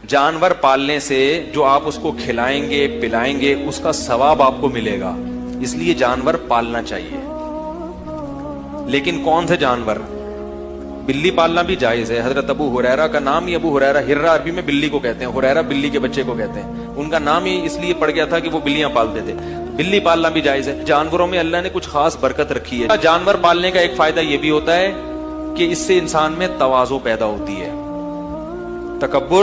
जानवर पालने से जो आप उसको खिलाएंगे पिलाएंगे उसका सवाब आपको मिलेगा, इसलिए जानवर पालना चाहिए। लेकिन कौन से जानवर? बिल्ली पालना भी जायज है। हजरत अबू हुरैरा का नाम ही अबू हुरैरा, हिर्रा अरबी में बिल्ली को कहते हैं, हुरैरा बिल्ली के बच्चे को कहते हैं। उनका नाम ही इसलिए पड़ गया था कि वो बिल्लियां पालते थे। बिल्ली पालना भी जायज है। जानवरों में अल्लाह ने कुछ खास बरकत रखी है। जानवर पालने का एक फायदा यह भी होता है कि इससे इंसान में तवाज़ो पैदा होती है। तकब्बुर